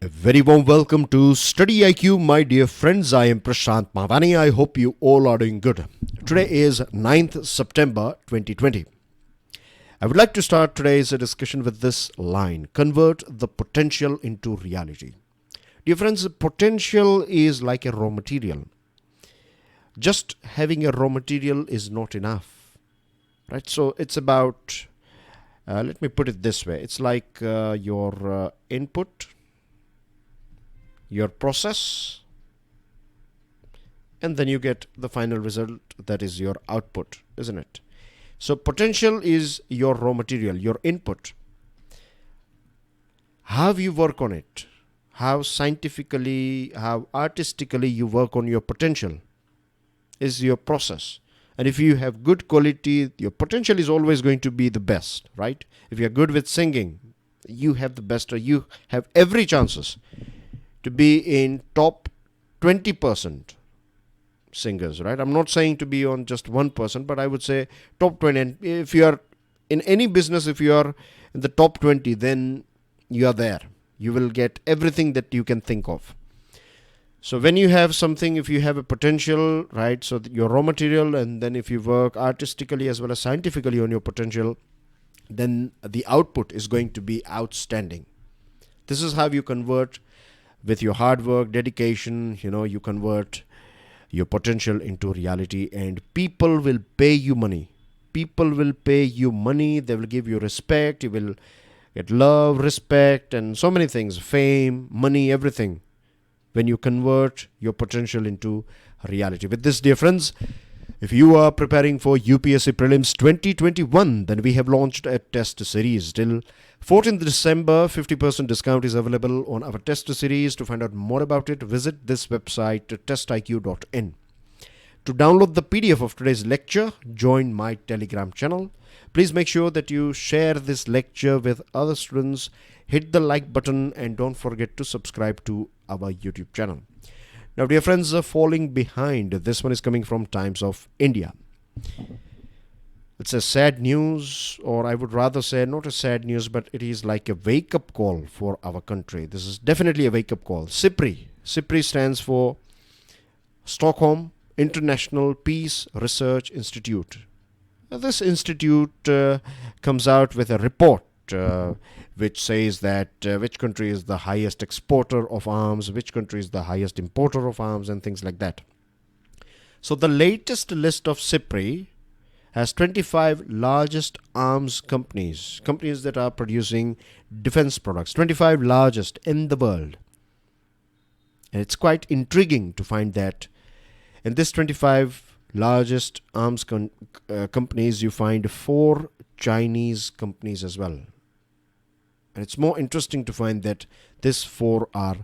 A very warm welcome to StudyIQ, my dear friends. I am Prashant Mavani. I hope you all are doing good. Today is 9th September 2020. I would like to start today's discussion with this line: convert the potential into reality. Dear friends, potential is like a raw material. Just having a raw material is not enough, right? So it's about, let me put it this way. It's like your input, your process, and then you get the final result, that is your output, isn't it? So potential is your raw material, your input. How you work on it, how scientifically, how artistically you work on your potential is your process. And if you have good quality, your potential is always going to be the best, right? If you're good with singing, you have the best, or you have every chances to be in top 20% singers, right? I'm not saying to be on just 1%, but I would say top 20. And if you are in any business, if you are in the top 20, then you are there. You will get everything that you can think of. So when you have something, if you have a potential, right, so your raw material, and then if you work artistically as well as scientifically on your potential, then the output is going to be outstanding. This is how you convert. With your hard work, dedication, you convert your potential into reality, and people will pay you money. People will pay you money. They will give you respect. You will get love, respect, and so many things, fame, money, everything, when you convert your potential into reality. With this, dear friends, if you are preparing for UPSC Prelims 2021, then we have launched a test series. Till 14th December, 50% discount is available on our test series. To find out more about it, visit this website, testiq.in. To download the PDF of today's lecture, join my Telegram channel. Please make sure that you share this lecture with other students. Hit the like button and don't forget to subscribe to our YouTube channel. Now, dear friends, falling behind. This one is coming from Times of India. It's a sad news, or I would rather say not a sad news, but it is like a wake-up call for our country. This is definitely a wake-up call. SIPRI. SIPRI stands for Stockholm International Peace Research Institute. This institute comes out with a report which says that which country is the highest exporter of arms, which country is the highest importer of arms, and things like that. So the latest list of SIPRI has 25 largest arms companies that are producing defense products, 25 largest in the world. And it's quite intriguing to find that in this 25 largest arms companies, you find 4 Chinese companies as well. And it's more interesting to find that these 4 are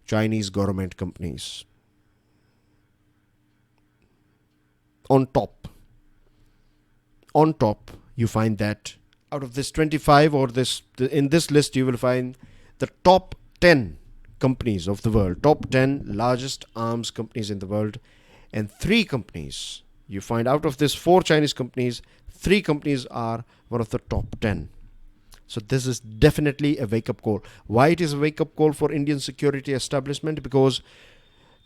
Chinese government companies. On top, you find that out of this 25, or in this list, you will find the top 10 companies of the world, top 10 largest arms companies in the world, and 3 companies. You find out of this 4 Chinese companies, 3 companies are one of the top 10. So this is definitely a wake-up call. Why it is a wake-up call for Indian security establishment? Because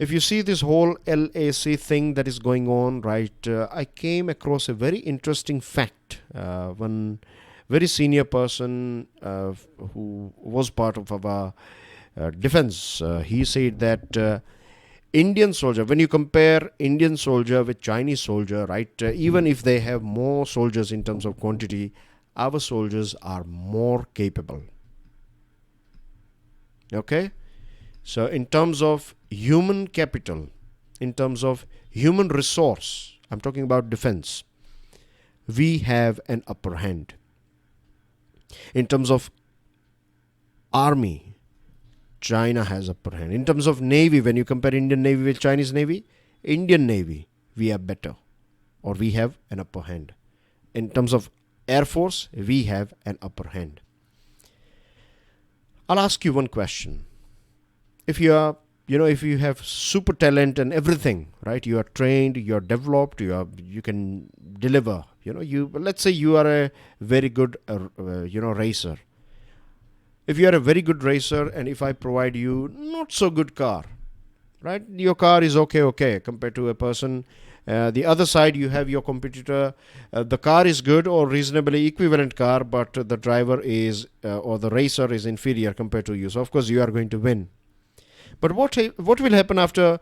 if you see this whole LAC thing that is going on, right, I came across a very interesting fact. One very senior person who was part of our defense, he said that Indian soldier, when you compare Indian soldier with Chinese soldier, right, even if they have more soldiers in terms of quantity, our soldiers are more capable. Okay? So in terms of human capital, in terms of human resource, I'm talking about defense, we have an upper hand. In terms of army, China has upper hand. In terms of navy, when you compare Indian navy with Chinese navy, Indian navy, we are better, or we have an upper hand. In terms of Air Force, we have an upper hand. I'll ask you one question. If you are, if you have super talent and everything, right? You are trained, you are developed, you can deliver. Let's say you are a very good, racer. if you are a very good racer and if I provide you not so good car, right? Your car is okay compared to a person. The other side, you have your competitor. The car is good or reasonably equivalent car, but the driver is or the racer is inferior compared to you. So of course you are going to win. But what will happen after,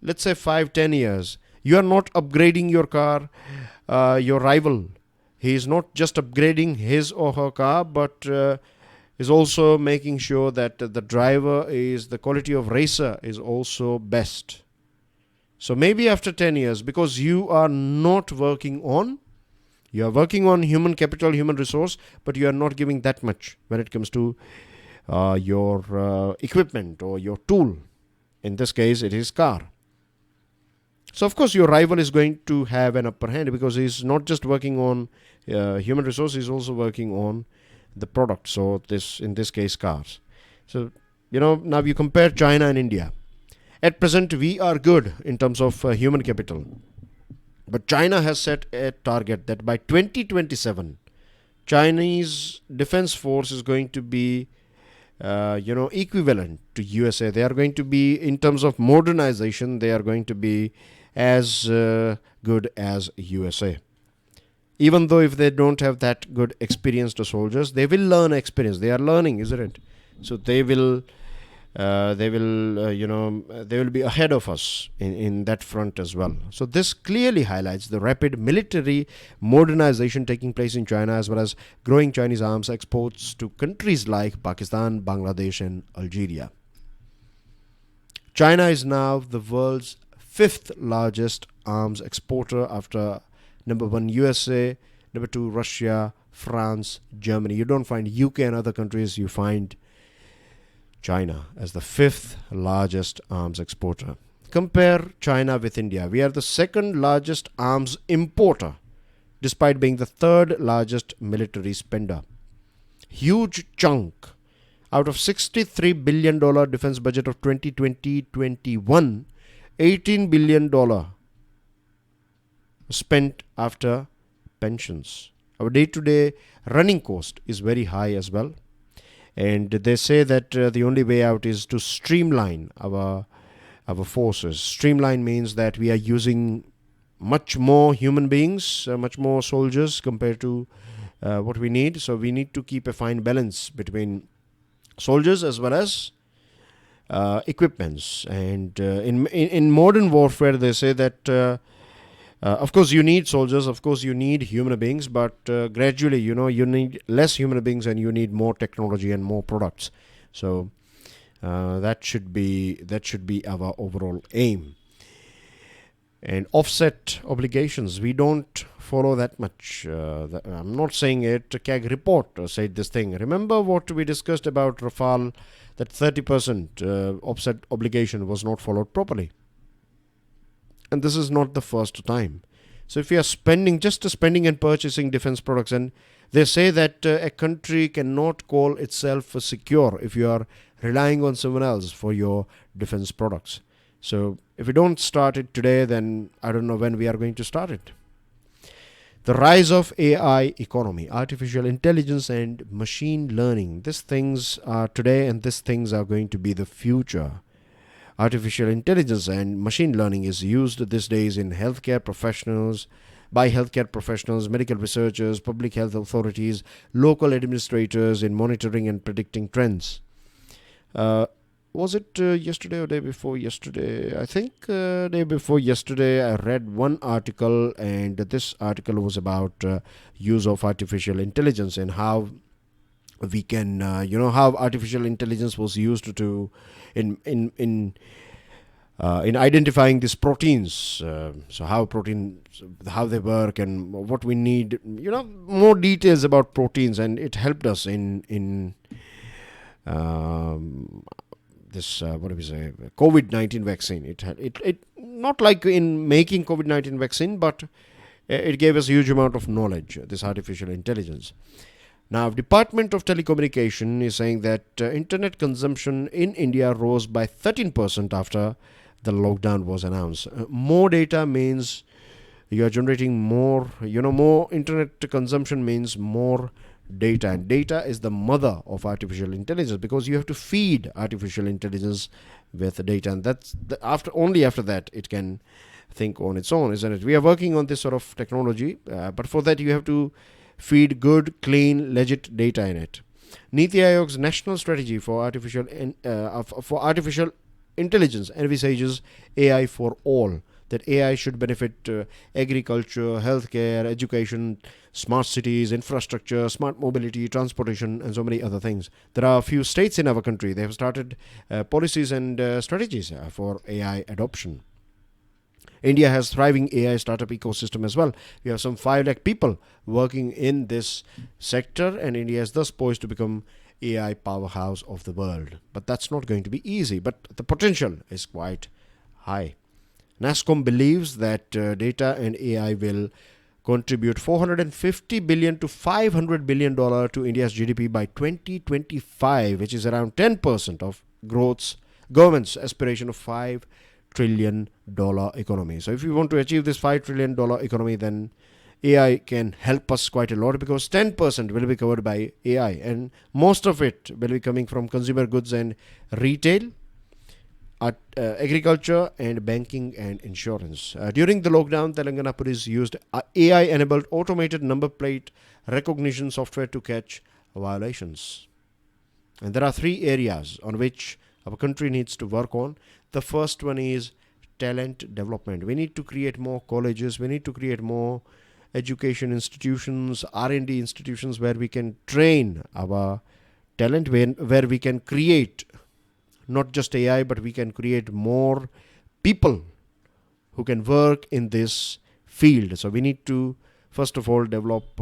let's say, 5-10 years? You are not upgrading your car. Your rival, he is not just upgrading his or her car, but is also making sure that the driver is, the quality of racer is also best. So maybe after 10 years, because you are working on human capital, human resource, but you are not giving that much when it comes to your equipment or your tool. In this case, it is car. So of course your rival is going to have an upper hand, because he's not just working on human resource, he's also working on the product. So in this case, cars. So now you compare China and India. At present, we are good in terms of human capital. But China has set a target that by 2027, Chinese defense force is going to be, equivalent to USA. They are going to be, in terms of modernization, they are going to be as good as USA. Even though if they don't have that good experienced soldiers, they will learn experience. They are learning, isn't it? So they will be ahead of us in that front as well. So this clearly highlights the rapid military modernization taking place in China, as well as growing Chinese arms exports to countries like Pakistan, Bangladesh and Algeria. China is now the world's 5th largest arms exporter, after number 1 USA, number 2 Russia, France, Germany. You don't find UK and other countries, you find China as the 5th largest arms exporter. Compare China with India. We are the 2nd largest arms importer, despite being the 3rd largest military spender. Huge chunk. Out of $63 billion defense budget of 2020-21, $18 billion spent after pensions. Our day-to-day running cost is very high as well. And they say that the only way out is to streamline our forces. Streamline means that we are using much more human beings, much more soldiers compared to what we need. So we need to keep a fine balance between soldiers as well as equipments. And in modern warfare, they say that of course you need soldiers, of course you need human beings, but gradually you need less human beings and you need more technology and more products. So that should be our overall aim. And offset obligations, we don't follow that much. I'm not saying it. CAG report said this thing. Remember what we discussed about Rafale, that 30% offset obligation was not followed properly. And this is not the first time. So if you are spending and purchasing defense products, and they say that a country cannot call itself secure if you are relying on someone else for your defense products. So if we don't start it today, then I don't know when we are going to start it. The rise of AI economy, artificial intelligence and machine learning. These things are today and these things are going to be the future. Artificial intelligence and machine learning is used these days in healthcare professionals, by healthcare professionals, medical researchers, public health authorities, local administrators in monitoring and predicting trends. Was it yesterday or day before yesterday? I think day before yesterday I read one article, and this article was about use of artificial intelligence and how we can, how artificial intelligence was used to in identifying these proteins. So how they work and what we need, more details about proteins, and it helped us in this COVID-19 vaccine. It not like in making COVID-19 vaccine, but it gave us a huge amount of knowledge, this artificial intelligence. Now, Department of Telecommunication is saying that internet consumption in India rose by 13% after the lockdown was announced. More data means you are generating more, more internet consumption means more data, and data is the mother of artificial intelligence, because you have to feed artificial intelligence with data, and that's only after that it can think on its own, isn't it? We are working on this sort of technology, but for that you have to feed good, clean, legit data in it. Niti Aayog's national strategy for artificial intelligence envisages AI for all. That AI should benefit agriculture, healthcare, education, smart cities, infrastructure, smart mobility, transportation, and so many other things. There are a few states in our country, they have started policies and strategies for AI adoption. India has thriving AI startup ecosystem as well. We have some 5 lakh people working in this sector, and India is thus poised to become AI powerhouse of the world. But that's not going to be easy, but the potential is quite high. NASSCOM believes that data and AI will contribute $450 billion to $500 billion to India's GDP by 2025, which is around 10% of government's aspiration of $5 trillion economy. So if you want to achieve this $5 trillion economy, then AI can help us quite a lot, because 10% will be covered by AI, and most of it will be coming from consumer goods and retail, agriculture, and banking and insurance. During the lockdown, Telangana Police used AI-enabled automated number plate recognition software to catch violations. And there are 3 areas on which our country needs to work on. The first one is talent development. We need to create more colleges. We need to create more education institutions, R&D institutions, where we can train our talent, where we can create not just AI, but we can create more people who can work in this field. So we need to first of all develop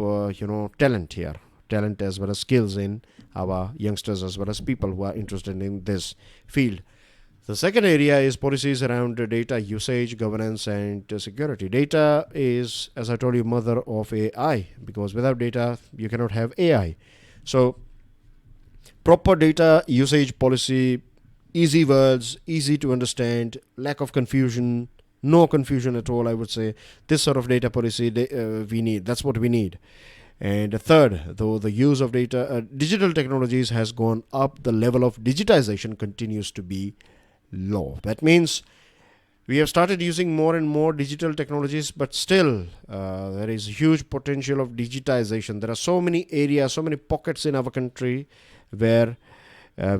talent here, talent as well as skills in our youngsters, as well as people who are interested in this field. The second area is policies around data usage, governance, and security. Data is, as I told you, mother of AI, because without data you cannot have AI. So proper data usage policy, easy words, easy to understand, lack of confusion, no confusion at all, I would say. This sort of data policy we need. That's what we need. And third, though the use of digital technologies has gone up, the level of digitization continues to be low. That means we have started using more and more digital technologies, but still there is huge potential of digitization. There are so many areas, so many pockets in our country where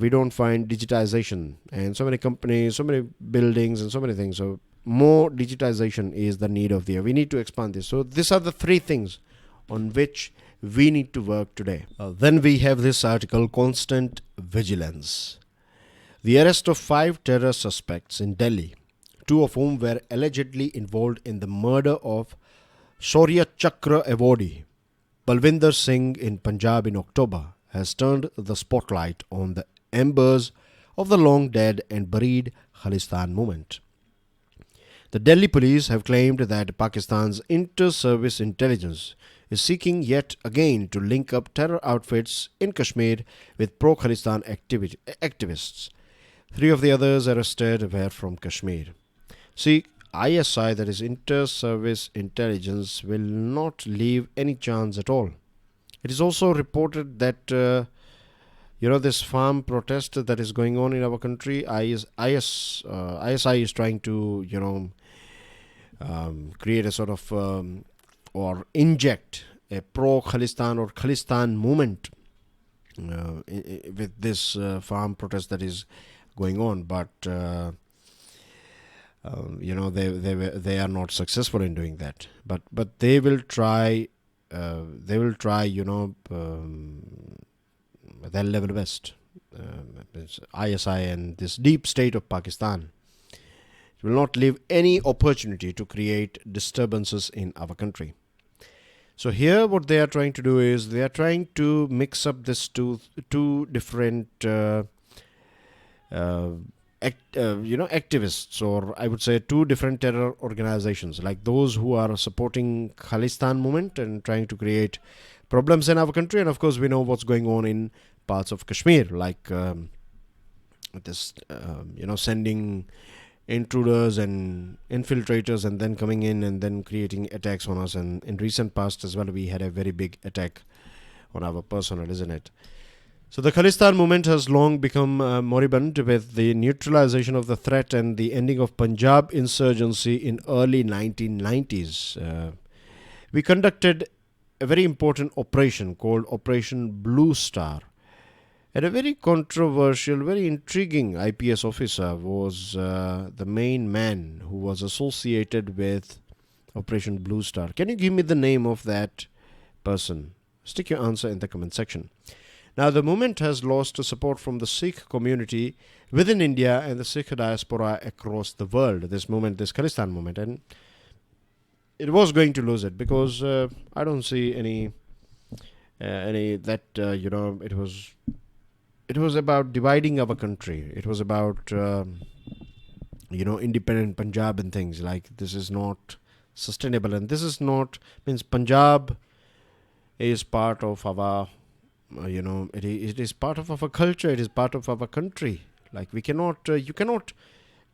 we don't find digitization, and so many companies, so many buildings, and so many things. So more digitization is the need of the hour. We need to expand this. So these are the 3 things on which we need to work today. Then we have this article, Constant Vigilance. The arrest of 5 terror suspects in Delhi, 2 of whom were allegedly involved in the murder of Shaurya Chakra awardee Balwinder Singh in Punjab in October, has turned the spotlight on the embers of the long dead and buried Khalistan movement. The Delhi police have claimed that Pakistan's inter-service intelligence is seeking yet again to link up terror outfits in Kashmir with pro-Khalistan activists. 3 of the others arrested were from Kashmir. See, ISI, that is inter-service intelligence, will not leave any chance at all. It is also reported that this farm protest that is going on in our country, ISI is trying to create a sort of or inject a pro-Khalistan or Khalistan movement with this farm protest that is going on, but they are not successful in doing that. But they will try. Their level best. ISI and this deep state of Pakistan will not leave any opportunity to create disturbances in our country. So here what they are trying to do is they are trying to mix up this two different activists, or I would say 2 different terror organizations, like those who are supporting Khalistan movement and trying to create problems in our country. And of course we know what's going on in parts of Kashmir, like sending intruders and infiltrators and then coming in and then creating attacks on us. And in recent past as well, we had a very big attack on our personal, isn't it? So the Khalistan movement has long become moribund with the neutralization of the threat and the ending of Punjab insurgency in early 1990s. We conducted a very important operation called Operation Blue Star. And a very controversial, very intriguing IPS officer was the main man who was associated with Operation Blue Star. Can you give me the name of that person? Stick your answer in the comment section. Now, the movement has lost support from the Sikh community within India and the Sikh diaspora across the world. This movement, this Khalistan movement, and it was going to lose it because I don't see any that it was about dividing our country. It was about independent Punjab and things like this is not sustainable, and this is not means Punjab is part of our it is part of our culture. It is part of our country. Like we cannot you cannot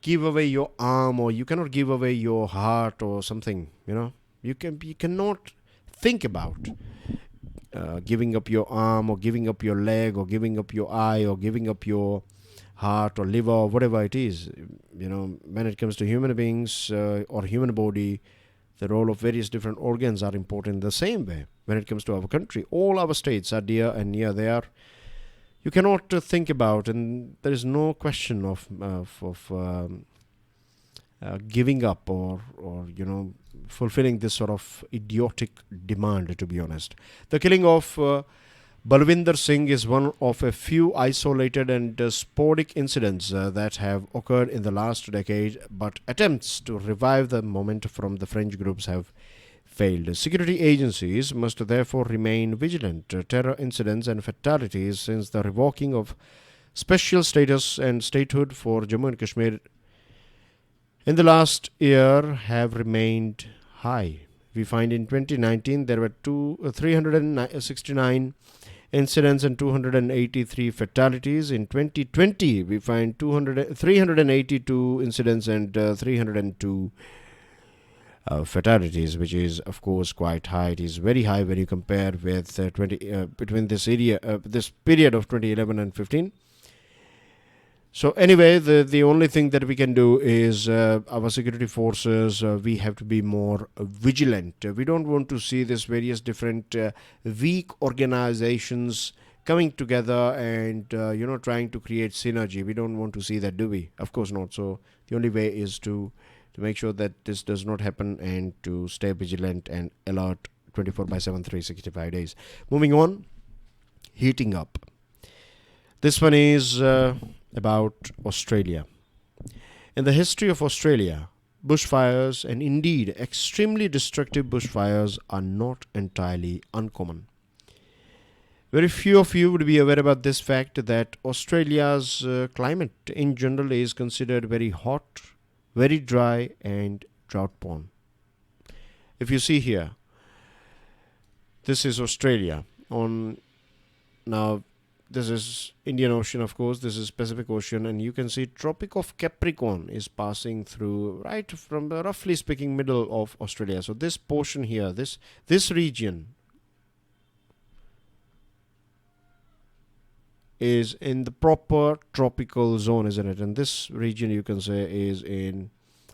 give away your arm, or you cannot give away your heart or something. You cannot think about giving up your arm, or giving up your leg, or giving up your eye, or giving up your heart or liver, or whatever it is. When it comes to human beings or human body, the role of various different organs are important the same way. When it comes to our country, all our states are dear and near. They are. You cannot think about, and there is no question of giving up or fulfilling this sort of idiotic demand, to be honest. The killing of Balwinder Singh is one of a few isolated and sporadic incidents that have occurred in the last decade, but attempts to revive the moment from the French groups have failed. Security agencies must therefore remain vigilant. Terror incidents and fatalities since the revoking of special status and statehood for Jammu and Kashmir in the last year have remained high. We find in 2019 there were 369 incidents and 283 fatalities. In 2020 we find 382 incidents and 302 fatalities, which is of course quite high. It is very high when you compare with between this period of 2011 and 15. So anyway, the only thing that we can do is our security forces, we have to be more vigilant. We don't want to see this various different weak organizations coming together and trying to create synergy. We don't want to see that, do we? Of course not. So the only way is to make sure that this does not happen and to stay vigilant and alert 24/7, 365 days. Moving on, heating up. This one is about Australia. In the history of Australia, bushfires, and indeed extremely destructive bushfires, are not entirely uncommon. Very few of you would be aware about this fact that Australia's climate in general is considered very hot, very dry, and drought-prone. If you see here, this is Australia. Now, this is Indian Ocean, of course. This is Pacific Ocean, and you can see Tropic of Capricorn is passing through right from the, roughly speaking, middle of Australia. So this portion here, this region is in the proper tropical zone, isn't it? And this region, you can say, is in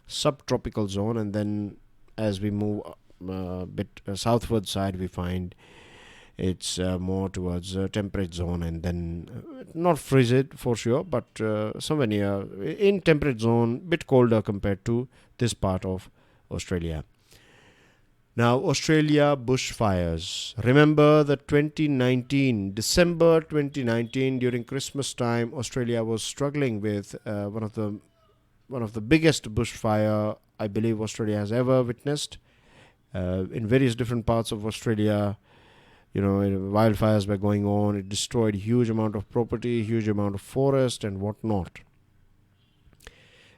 subtropical zone. And then as we move a bit southward side, we find it's more towards temperate zone, and then not frigid for sure, but somewhere near in temperate zone, bit colder compared to this part of Australia. Now, Australia bushfires. Remember the December 2019, during Christmas time, Australia was struggling with one of the biggest bushfire I believe Australia has ever witnessed. In various different parts of Australia, wildfires were going on. It destroyed huge amount of property, huge amount of forest and whatnot.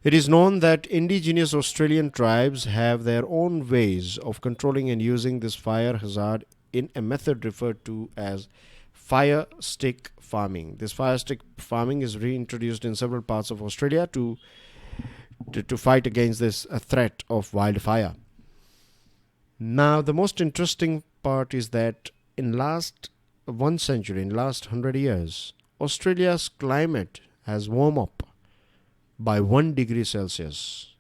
It is known that indigenous Australian tribes have their own ways of controlling and using this fire hazard in a method referred to as fire stick farming. This fire stick farming is reintroduced in several parts of Australia to fight against this threat of wildfire. Now, the most interesting part is that in last one century, in last 100 years, Australia's climate has warmed up by 1 degree Celsius.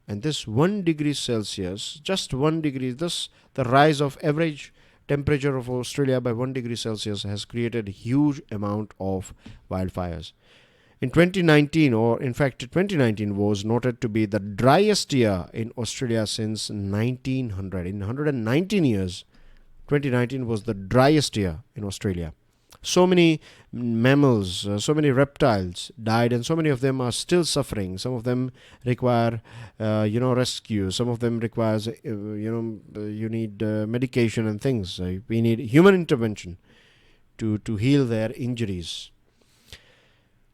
And this 1 degree Celsius, just 1 degree, the rise of average temperature of Australia by 1 degree Celsius has created a huge amount of wildfires. In 2019, or in fact 2019 was noted to be the driest year in Australia since 1900. In 119 years, 2019 was the driest year in Australia. So many mammals, so many reptiles died, and so many of them are still suffering. Some of them require, rescue. Some of them requires, you need medication and things. We need human intervention to heal their injuries.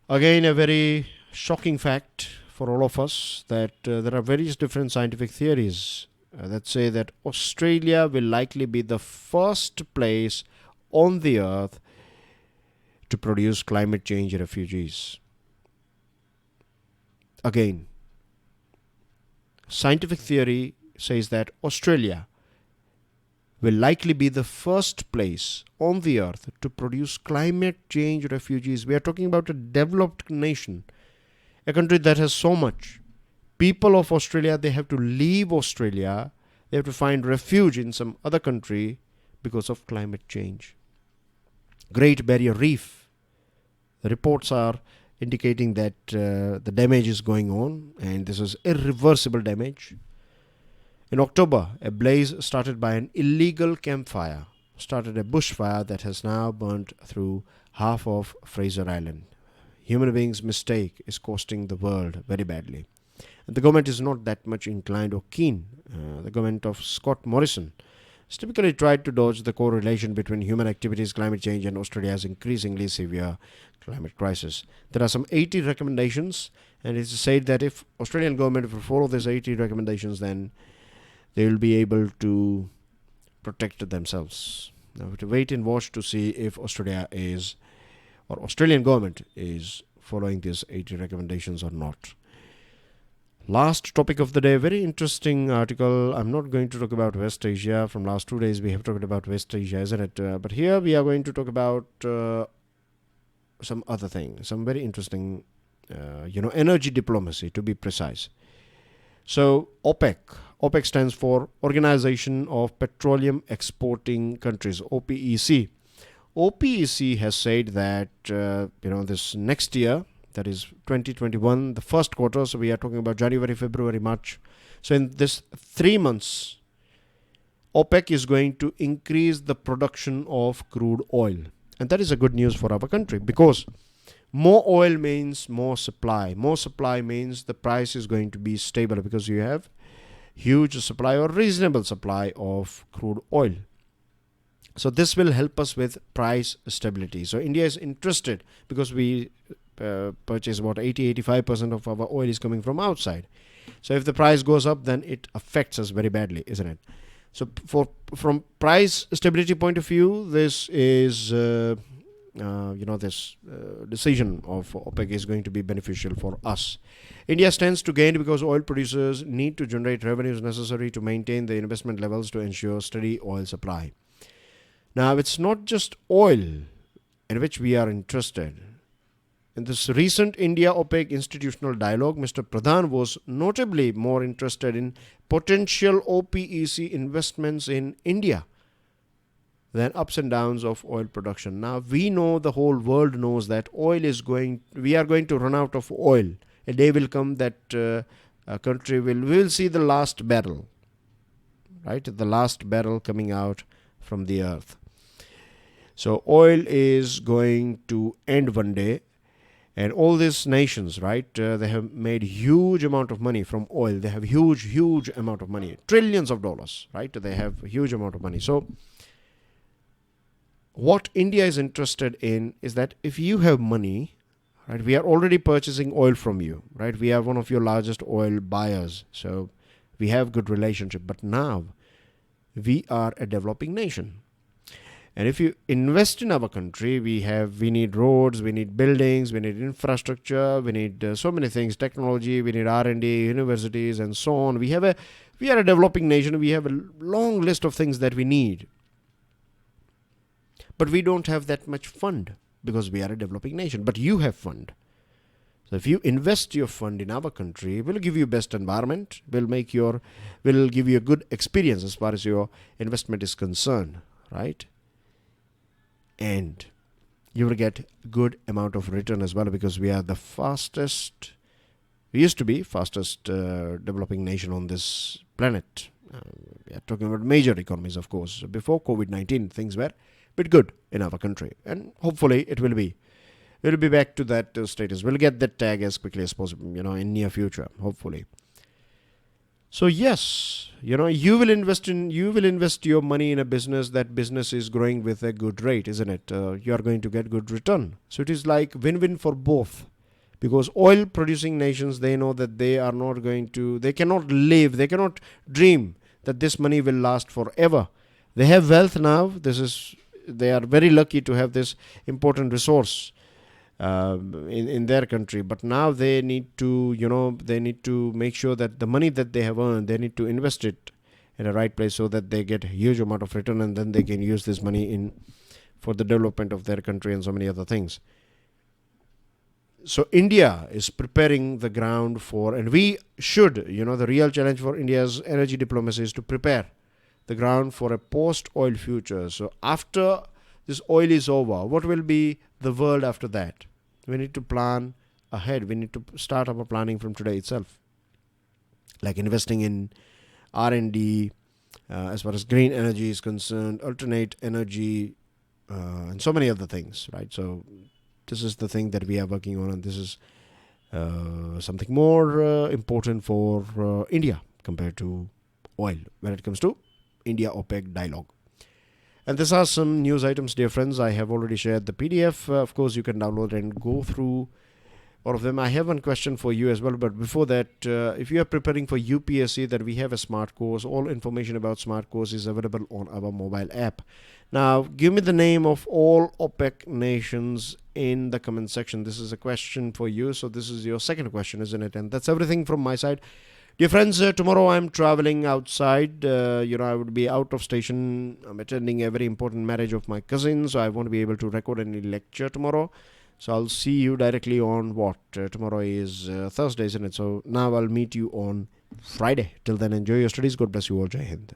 Again, a very shocking fact for all of us that there are various different scientific theories that say that Australia will likely be the first place on the earth to produce climate change refugees. Again, scientific theory says that Australia will likely be the first place on the earth to produce climate change refugees. We are talking about a developed nation, a country that has so much. People of Australia, they have to leave Australia. They have to find refuge in some other country because of climate change. Great Barrier Reef. The reports are indicating that the damage is going on, and this is irreversible damage. In October, a blaze started by an illegal campfire, started a bushfire that has now burnt through half of Fraser Island. Human beings' mistake is costing the world very badly. And the government is not that much inclined or keen. The government of Scott Morrison has typically tried to dodge the correlation between human activities, climate change, and Australia's increasingly severe climate crisis. There are some 80 recommendations, and it's said that if Australian government will follow these 80 recommendations, then they will be able to protect themselves. Now we have to wait and watch to see if Australia is, or Australian government is following these 80 recommendations or not. Last topic of the day, very interesting article. I'm not going to talk about West Asia. From last 2 days we have talked about West Asia, isn't it? But here we are going to talk about some other thing, some very interesting, energy diplomacy to be precise. So OPEC stands for Organization of Petroleum Exporting Countries, OPEC. OPEC has said that, this next year, that is 2021, the first quarter, so we are talking about January, February, March. So in this 3 months, OPEC is going to increase the production of crude oil. And that is a good news for our country, because more oil means more supply. More supply means the price is going to be stable, because you have huge supply or reasonable supply of crude oil. So this will help us with price stability. So India is interested, because we purchase about 80-85% of our oil is coming from outside. So if the price goes up, then it affects us very badly, isn't it? So from price stability point of view, this is this decision of OPEC is going to be beneficial for us. India stands to gain because oil producers need to generate revenues necessary to maintain the investment levels to ensure steady oil supply. Now, it's not just oil in which we are interested. In this recent India-OPEC institutional dialogue, Mr. Pradhan was notably more interested in potential OPEC investments in India than ups and downs of oil production. Now, we know, the whole world knows that we are going to run out of oil. A day will come that a country we will see the last barrel, right? The last barrel coming out from the earth. So oil is going to end one day. And all these nations, right, they have made huge amount of money from oil. They have huge amount of money. Trillions of dollars, right? They have a huge amount of money. So what India is interested in is that if you have money, right, we are already purchasing oil from you, right? We are one of your largest oil buyers. So we have good relationship. But now we are a developing nation. And if you invest in our country, we need roads, we need buildings, we need infrastructure, we need so many things, technology, we need R&D, universities, and so on. We are a developing nation. We have a long list of things that we need. But we don't have that much fund because we are a developing nation. But you have fund. So if you invest your fund in our country, we'll give you best environment, will give you a good experience as far as your investment is concerned, right? And you will get good amount of return as well, because we are the fastest, we used to be fastest developing nation on this planet. We are talking about major economies, of course. Before COVID-19, things were a bit good in our country, and hopefully it will be. We'll be back to that status. We'll get that tag as quickly as possible, in near future, hopefully. So yes, you will invest your money in a business. That business is growing with a good rate, isn't it? You are going to get good return. So it is like win-win for both, because oil producing nations, they know that they cannot live, they cannot dream that this money will last forever. They have wealth now. They are very lucky to have this important resource in their country, but now they need to make sure that the money that they have earned, they need to invest it in a right place so that they get a huge amount of return, and then they can use this money for the development of their country and so many other things. So India is preparing the ground for, and we should, the real challenge for India's energy diplomacy is to prepare the ground for a post-oil future. So after this oil is over, what will be the world after that? We need to plan ahead. We need to start our planning from today itself, like investing in R&D as far as green energy is concerned, alternate energy, and so many other things, right? So this is the thing that we are working on, and this is something more important for India compared to oil when it comes to India-OPEC dialogue. And these are some news items, dear friends. I have already shared the PDF. Of course, you can download and go through all of them. I have one question for you as well. But before that, if you are preparing for UPSC, that we have a smart course. All information about smart course is available on our mobile app. Now, give me the name of all OPEC nations in the comment section. This is a question for you. So this is your second question, isn't it? And that's everything from my side. Dear friends, tomorrow I'm traveling outside. I would be out of station. I'm attending a very important marriage of my cousin, so I won't be able to record any lecture tomorrow. So I'll see you directly on what? Tomorrow is Thursday, isn't it? So now I'll meet you on Friday. Till then, enjoy your studies. God bless you all. Jai Hind.